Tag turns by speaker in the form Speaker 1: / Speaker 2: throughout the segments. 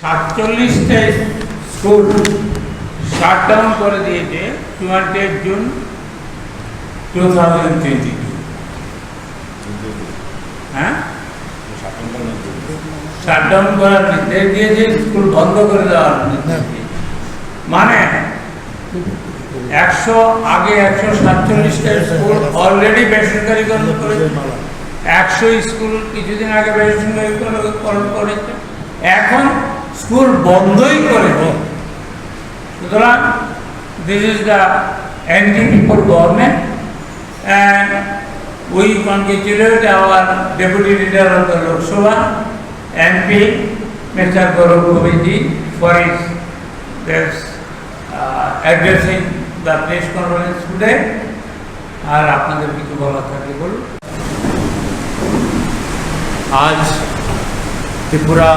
Speaker 1: 47টা school shutdown করে দিয়েছে 28 June 2022। হ্যাঁ, শাটডাউন করার নির্দেশ দিয়েছে, স্কুল বন্ধ করে দেওয়ার নির্দেশ দিয়েছে। মানে 147টা স্কুল অলরেডি বেসরকারিকরণ করেছে, 100 স্কুল কিছুদিন আগে বেসরকারিকরণ করেছে, এখন স্কুল বন্ধই করেছে। সুতরাং this is the ending for government, and we congratulate our deputy leader of the Lok Sabha, MP, Mr. Gaurav Govind, for his addressing the press conference today. और आपने কিছু বলা থাকলে বলুন।
Speaker 2: आज त्रिपुरा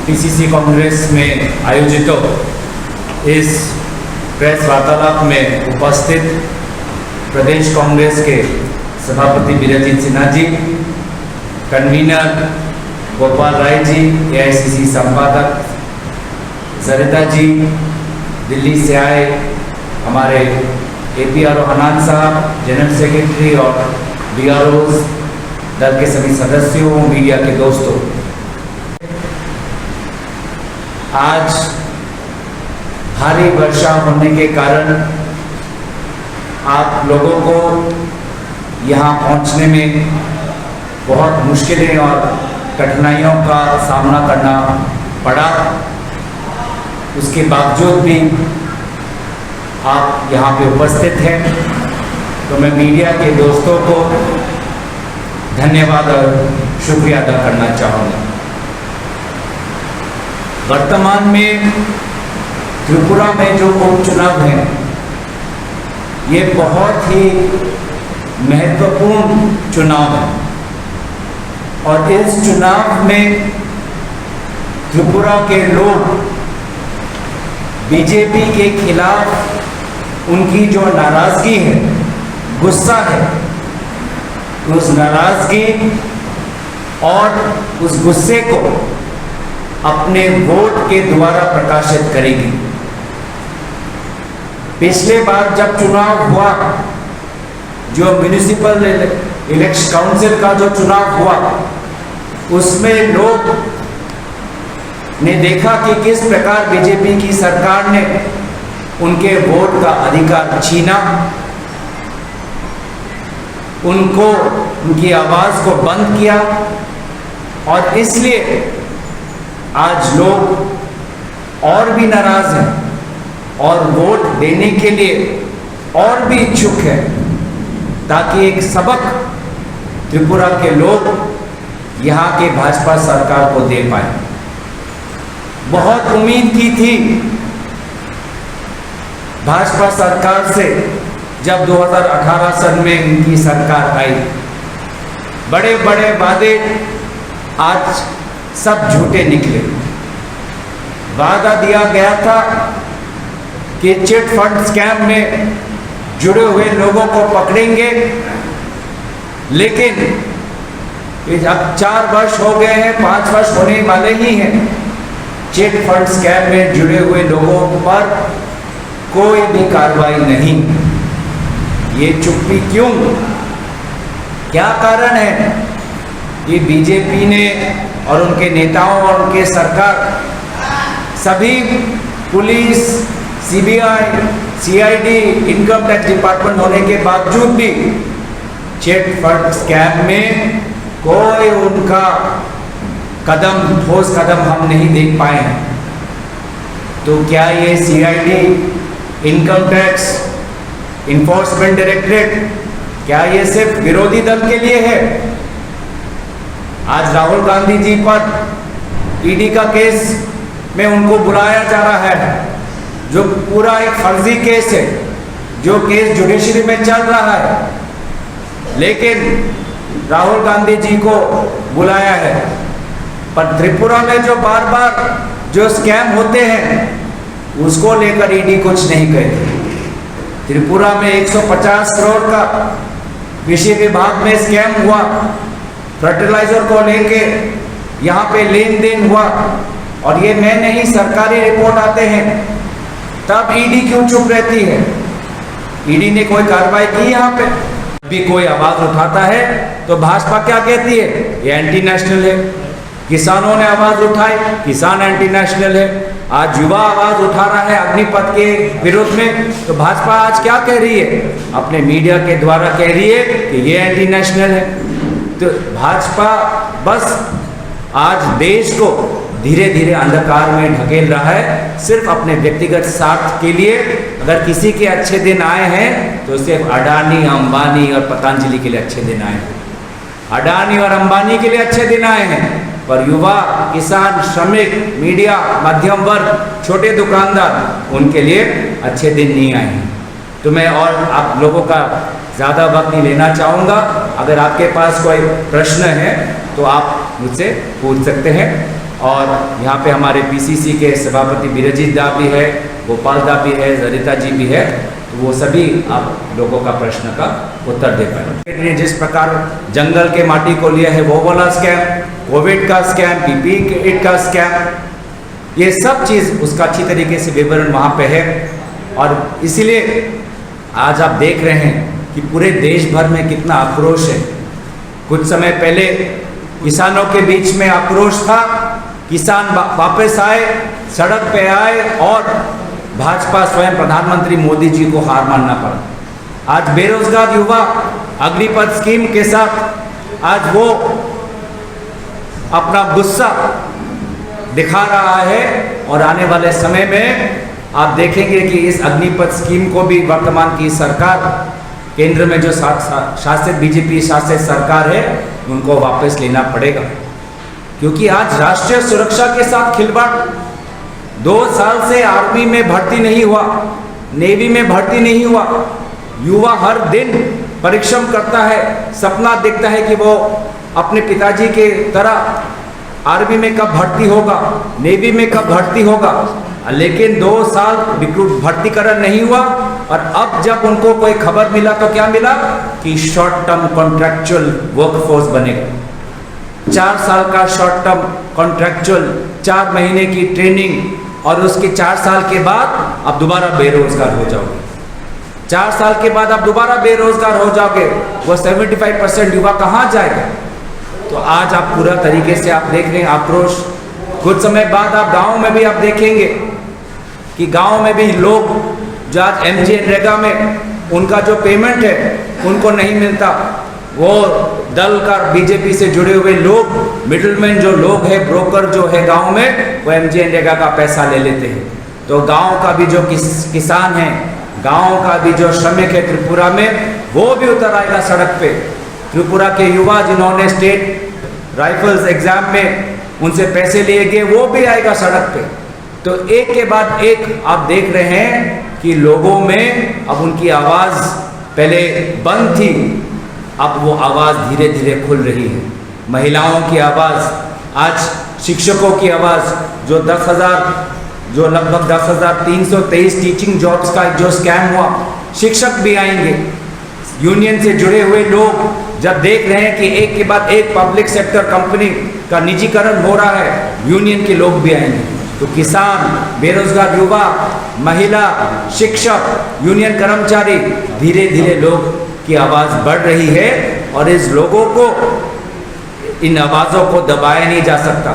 Speaker 2: पीसीसी कांग्रेस में आयोजित इस प्रेस वार्तालाप में उपस्थित प्रदेश कांग्रेस के सभापति बीराजीत सिन्हा जी, कन्वीनर गोपाल राय जी, एआईसीसी संपादक सरिता जी, दिल्ली से आए हमारे एपीआरओ हनान साहब, जनरल सेक्रेटरी और बीआरओ दल के सभी सदस्यों, मीडिया के दोस्तों, आज भारी वर्षा होने के कारण आप लोगों को यहाँ पहुँचने में बहुत मुश्किलें और कठिनाइयों का सामना करना पड़ा। उसके बावजूद भी आप यहाँ पे उपस्थित हैं, तो मैं मीडिया के दोस्तों को धन्यवाद और शुक्रिया अदा करना चाहूँगा। वर्तमान में त्रिपुरा में जो उपचुनाव है, ये बहुत ही महत्वपूर्ण चुनाव है और इस चुनाव में त्रिपुरा के लोग बीजेपी के खिलाफ उनकी जो नाराजगी है, गुस्सा है, उस नाराजगी और उस गुस्से को अपने वोट के द्वारा प्रकाशित करेगी। पिछले बार जब चुनाव हुआ, जो म्युनिसिपल इलेक्शन काउंसिल का जो चुनाव हुआ, उसमें लोग ने देखा कि किस प्रकार बीजेपी की सरकार ने उनके वोट का अधिकार छीना, उनको उनकी आवाज को बंद किया, और इसलिए आज लोग और भी नाराज हैं और वोट देने के लिए और भी इच्छुक हैं, ताकि एक सबक त्रिपुरा के लोग यहाँ के भाजपा सरकार को दे पाए। बहुत उम्मीद की थी भाजपा सरकार से, जब 2018 सन में इनकी सरकार आई, बड़े बड़े वादे आज सब झूठे निकले। वादा दिया गया था कि चिट फंड स्कैम में जुड़े हुए लोगों को पकड़ेंगे, लेकिन अब 4 वर्ष हो गए हैं, 5 वर्ष होने वाले ही हैं, चिट फंड स्कैम में जुड़े हुए लोगों पर कोई भी कार्रवाई नहीं। ये चुप्पी क्यों? क्या कारण है? ये बीजेपी ने और उनके नेताओं और उनके सरकार सभी police, CBI, CID, income tax department होने के बावजूद भी चिट फंड स्कैम में कोई उनका कदम, ठोस कदम हम नहीं देख पाए हैं। तो क्या ये CID, income tax, enforcement directorate, क्या ये सिर्फ विरोधी दल के लिए है? आज राहुल गांधी जी पर ईडी का केस में उनको बुलाया जा रहा है, जो पूरा एक फर्जी केस है, जो केस जुडिशरी में चल रहा है, लेकिन राहुल गांधी जी को बुलाया है। पर त्रिपुरा में जो बार बार जो स्कैम होते हैं, उसको लेकर ईडी कुछ नहीं कहती। त्रिपुरा में 150 करोड़ का कृषि विभाग में स्कैम हुआ, फर्टिलाइजर को लेके यहाँ पे लेन देन हुआ, और ये मैं नहीं, सरकारी रिपोर्ट आते हैं, तब ईडी क्यों चुप रहती है? ईडी ने कोई कार्रवाई की यहाँ पे? भी कोई आवाज उठाता है तो भाजपा क्या कहती है? ये एंटी नेशनल है। किसानों ने आवाज उठाई, किसान एंटी नेशनल है। आज युवा आवाज उठा रहा है अग्निपथ के विरोध में, तो भाजपा आज क्या कह रही है? अपने मीडिया के द्वारा कह रही है कि ये एंटी नेशनल है। तो भाजपा बस आज देश को धीरे धीरे अंधकार में ढकेल रहा है, सिर्फ अपने व्यक्तिगत स्वार्थ के लिए। अगर किसी के अच्छे दिन आए हैं तो सिर्फ अडानी, अंबानी और पतंजलि के लिए अच्छे दिन आए हैं। अडानी और अंबानी के लिए अच्छे दिन आए हैं, पर युवा, किसान, श्रमिक, मीडिया, मध्यम वर्ग, छोटे दुकानदार, उनके लिए अच्छे दिन नहीं आए हैं। तो मैं और आप लोगों का ज़्यादा वक्त नहीं लेना चाहूँगा। अगर आपके पास कोई प्रश्न है तो आप मुझसे पूछ सकते हैं। और यहाँ पे हमारे पीसीसी के सभापति बीरजीत दा भी है, गोपाल दा भी है, जरिता जी भी है, तो वो सभी आप लोगों का प्रश्न का उत्तर दे पाएंगे। जिस प्रकार जंगल के माटी को लिया है वो वाला स्कैम, कोविड का स्कैम, पीपी किट का स्कैम, ये सब चीज़ उसका अच्छी तरीके से विवरण वहाँ पे है। और इसीलिए आज आप देख रहे हैं कि पूरे देश भर में कितना आक्रोश है। कुछ समय पहले किसानों के बीच में आक्रोश था, किसान वापस आए, सड़क पे आए और भाजपा स्वयं प्रधानमंत्री मोदी जी को हार मानना पड़ा। आज बेरोजगार युवा अग्निपथ स्कीम के साथ आज वो अपना गुस्सा दिखा रहा है। और आने वाले समय में आप देखेंगे कि इस अग्निपथ स्कीम को भी वर्तमान की सरकार, केंद्र में जो शासित बीजेपी शासित सरकार है, उनको वापस लेना पड़ेगा। क्योंकि आज राष्ट्रीय सुरक्षा के साथ खिलवाड़, 2 साल से आर्मी में भर्ती नहीं हुआ, नेवी में भर्ती नहीं हुआ। युवा हर दिन परिश्रम करता है, सपना देखता है कि वो अपने पिताजी के तरह आर्मी में कब भर्ती होगा, नेवी में कब भर्ती होगा, लेकिन 2 साल रिक्रूट भर्तीकरण नहीं हुआ। और अब जब उनको कोई खबर मिला तो क्या मिला कि शॉर्ट टर्म कॉन्ट्रैक्चुअल वर्कफोर्स बनेगा। 4 साल का शॉर्ट टर्म कॉन्ट्रैक्चुअल, 4 महीने की ट्रेनिंग, और उसके 4 साल के बाद आप दोबारा बेरोजगार हो जाओगे। 4 साल के बाद आप दोबारा बेरोजगार हो जाओगे। वो 75% युवा कहाँ जाएगा? तो आज आप पूरा तरीके से आप देख रहे हैं आक्रोश। कुछ समय बाद आप गाँव में भी आप देखेंगे कि गाँव में भी लोग जो आज MGNरेगा में उनका जो पेमेंट है उनको नहीं मिलता। वो दल का बीजेपी से जुड़े हुए लोग, मिडलमैन जो लोग हैं, ब्रोकर जो है गांव में, वो MGNरेगा का पैसा ले लेते हैं। तो गांव का भी जो किसान है, गांव का भी जो श्रमिक है त्रिपुरा में, वो भी उतर आएगा सड़क पे। त्रिपुरा के युवा जिन्होंने स्टेट राइफल्स एग्जाम में उनसे पैसे लिए गए, वो भी आएगा सड़क पे। तो एक के बाद एक आप देख रहे हैं कि लोगों में अब उनकी आवाज़ पहले बंद थी, अब वो आवाज़ धीरे धीरे खुल रही है। महिलाओं की आवाज़, आज शिक्षकों की आवाज़, जो लगभग 10,323 टीचिंग जॉब्स का जो स्कैम हुआ, शिक्षक भी आएंगे। यूनियन से जुड़े हुए लोग जब देख रहे हैं कि एक के बाद एक पब्लिक सेक्टर कंपनी का निजीकरण हो रहा है, यूनियन के लोग भी आएंगे। तो किसान, बेरोजगार युवा, महिला, शिक्षक, यूनियन कर्मचारी, धीरे धीरे लोग की आवाज़ बढ़ रही है। और इस लोगों को, इन आवाज़ों को दबाया नहीं जा सकता।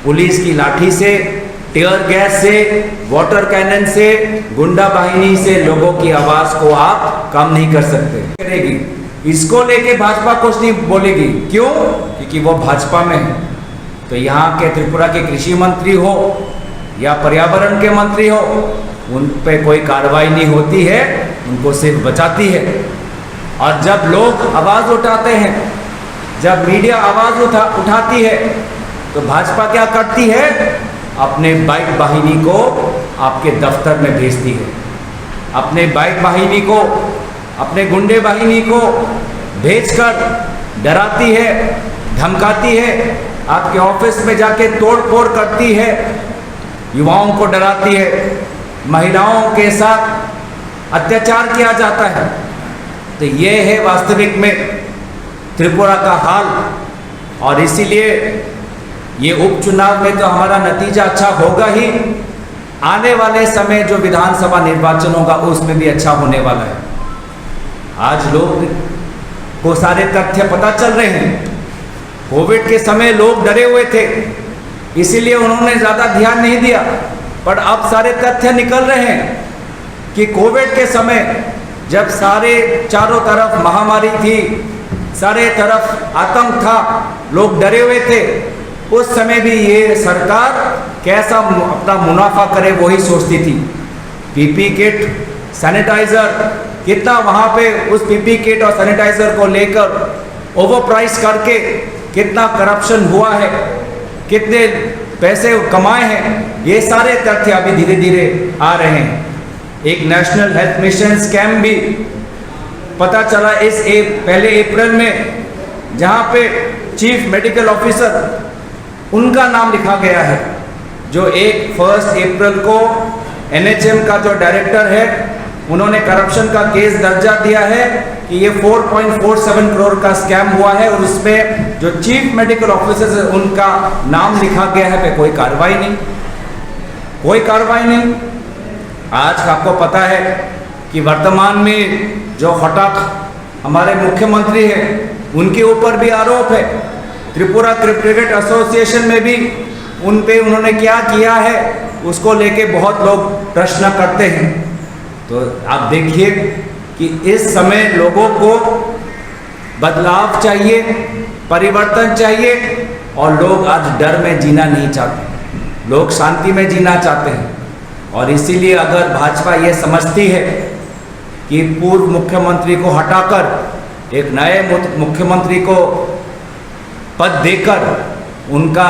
Speaker 2: पुलिस की लाठी से, टीयर गैस से, वाटर कैनन से, गुंडा बाहिनी से लोगों की आवाज़ को आप कम नहीं कर सकते। करेगी इसको लेके भाजपा कुछ नहीं बोलेगी। क्यों? क्योंकि वो भाजपा में है। तो यहाँ के त्रिपुरा के कृषि मंत्री हो या पर्यावरण के मंत्री हो, उन पे कोई कार्रवाई नहीं होती है, उनको सिर्फ बचाती है। और जब लोग आवाज़ उठाते हैं, जब मीडिया आवाज़ उठाती है, तो भाजपा क्या करती है? अपने बाइक वाहिनी को आपके दफ्तर में भेजती है, अपने बाइक वाहिनी को, अपने गुंडे वाहिनी को भेजकर डराती है, धमकाती है, आपके ऑफिस में जाके तोड़ फोड़ करती है, युवाओं को डराती है, महिलाओं के साथ अत्याचार किया जाता है। तो ये है वास्तविक में त्रिपुरा का हाल। और इसीलिए ये उपचुनाव में तो हमारा नतीजा अच्छा होगा ही, आने वाले समय जो विधानसभा निर्वाचन होगा उसमें भी अच्छा होने वाला है। आज लोग को सारे तथ्य पता चल रहे हैं। कोविड के समय लोग डरे हुए थे, इसीलिए उन्होंने ज़्यादा ध्यान नहीं दिया, पर अब सारे तथ्य निकल रहे हैं कि कोविड के समय जब सारे चारों तरफ महामारी थी, सारे तरफ आतंक था, लोग डरे हुए थे, उस समय भी ये सरकार कैसा अपना मुनाफा करे वही सोचती थी। पीपी किट, सैनिटाइजर, कितना वहाँ पे उस पीपी किट और सैनिटाइजर को लेकर ओवर प्राइस करके कितना करप्शन हुआ है, कितने पैसे कमाए हैं, ये सारे तथ्य अभी धीरे धीरे आ रहे हैं। एक नेशनल हेल्थ मिशन स्कैम भी पता चला इस पहले अप्रैल में, जहाँ पे चीफ मेडिकल ऑफिसर उनका नाम लिखा गया है, जो 1 अप्रैल को NHM का जो डायरेक्टर है उन्होंने करप्शन का केस दर्जा दिया है कि ये 4.47 करोड़ का स्कैम हुआ है, और उसमें जो चीफ मेडिकल ऑफिसर है उनका नाम लिखा गया है, पे कोई कार्रवाई नहीं, कोई कार्रवाई नहीं। आज आपको पता है कि वर्तमान में जो हठात हमारे मुख्यमंत्री हैं उनके ऊपर भी आरोप है। त्रिपुरा क्रिकेट एसोसिएशन में भी उन पे उन्होंने क्या किया है उसको लेके बहुत लोग प्रश्न करते हैं। तो आप देखिए कि इस समय लोगों को बदलाव चाहिए, परिवर्तन चाहिए, और लोग आज डर में जीना नहीं चाहते, लोग शांति में जीना चाहते हैं। और इसीलिए अगर भाजपा ये समझती है कि पूर्व मुख्यमंत्री को हटाकर एक नए मुख्यमंत्री को पद देकर उनका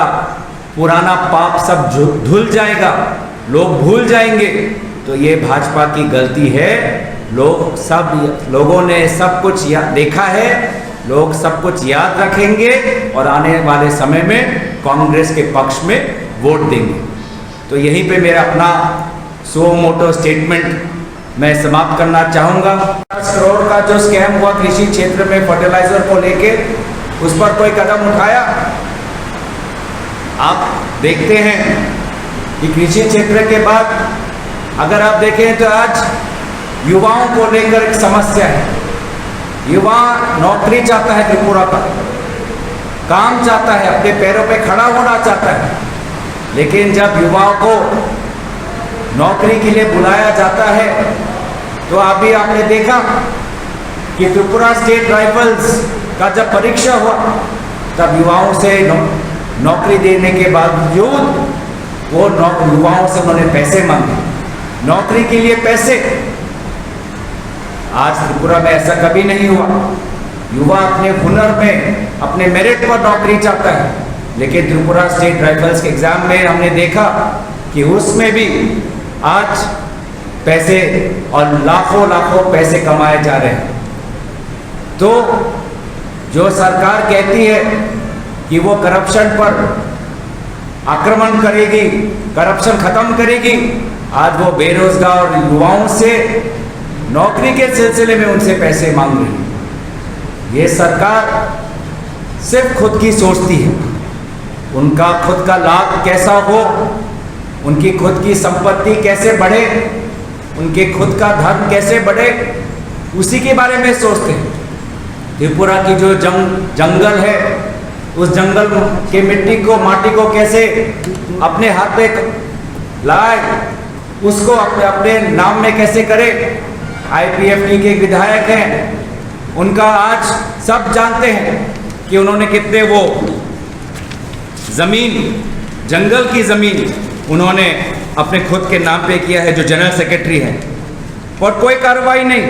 Speaker 2: पुराना पाप सब धुल जाएगा, लोग भूल जाएंगे, तो ये भाजपा की गलती है। लोगों ने सब कुछ देखा है, लोग सब कुछ याद रखेंगे और आने वाले समय में कांग्रेस के पक्ष में वोट देंगे। तो यहीं पे मेरा अपना सो मोटो स्टेटमेंट मैं समाप्त करना चाहूँगा। 10 करोड़ का जो स्कैम हुआ कृषि क्षेत्र में फर्टिलाइजर को लेके, उस पर कोई कदम उठाया? आप देखते हैं कि कृषि क्षेत्र के बाद अगर आप देखें तो आज युवाओं को लेकर एक समस्या है। युवा नौकरी चाहता है, त्रिपुरा का काम चाहता है, अपने पैरों पे खड़ा होना चाहता है, लेकिन जब युवाओं को नौकरी के लिए बुलाया जाता है तो अभी आपने देखा कि त्रिपुरा स्टेट राइफल्स का जब परीक्षा हुआ तब युवाओं से नौकरी देने के बावजूद वो युवाओं से उन्होंने पैसे मांगे, नौकरी के लिए पैसे। आज त्रिपुरा में ऐसा कभी नहीं हुआ। युवा अपने हुनर में, अपने मेरिट पर नौकरी चाहता है, लेकिन त्रिपुरा स्टेट राइफल्स के एग्जाम में हमने देखा कि उसमें भी आज पैसे और लाखों लाखों पैसे कमाए जा रहे हैं। तो जो सरकार कहती है कि वो करप्शन पर आक्रमण करेगी, करप्शन खत्म करेगी, आज वो बेरोजगार युवाओं से नौकरी के सिलसिले में उनसे पैसे मांग रही है। ये सरकार सिर्फ खुद की सोचती है, उनका खुद का लाभ कैसा हो, उनकी खुद की संपत्ति कैसे बढ़े, उनके खुद का धन कैसे बढ़े, उसी के बारे में सोचते हैं। त्रिपुरा की जो जंगल है, उस जंगल के माटी को कैसे अपने हाथ पे लाए, उसको अपने नाम में कैसे करे। IPFT के विधायक हैं, उनका आज सब जानते हैं कि उन्होंने कितने वो जमीन, जंगल की जमीन उन्होंने अपने खुद के नाम पे किया है, जो जनरल सेक्रेटरी है, और कोई कार्रवाई नहीं।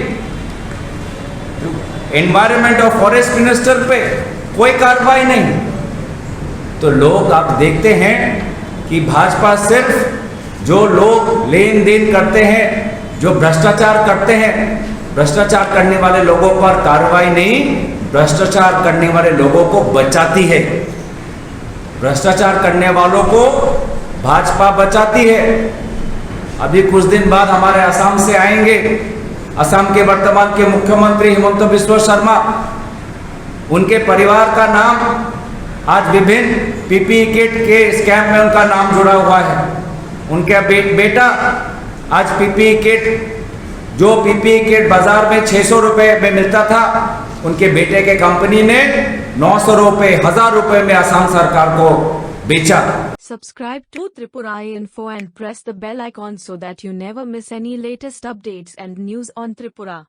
Speaker 2: एनवायरमेंट और फॉरेस्ट मिनिस्टर पे कोई कार्रवाई नहीं। तो लोग आप देखते हैं कि भाजपा सिर्फ जो लोग लेन देन करते हैं, जो भ्रष्टाचार करते हैं, भ्रष्टाचार करने वाले लोगों पर कार्रवाई नहीं, भ्रष्टाचार करने वाले लोगों को बचाती है। भ्रष्टाचार करने वालों को भाजपा बचाती है। अभी कुछ दिन बाद हमारे असम से आएंगे, असम के वर्तमान के मुख्यमंत्री हिमंत बिस्वा शर्मा, उनके परिवार का नाम आज विभिन्न पीपीई किट के स्कैम में उनका नाम जुड़ा हुआ है। उनका बेटा आज पीपीई किट, जो पीपीई किट बाजार में 600 रुपए में मिलता था, उनके बेटे के कंपनी ने 900 रुपए, 1000 रुपए में असम सरकार को बेचा।
Speaker 3: Subscribe to Tripura Info and press the bell icon so that you never miss any latest updates and news on Tripura.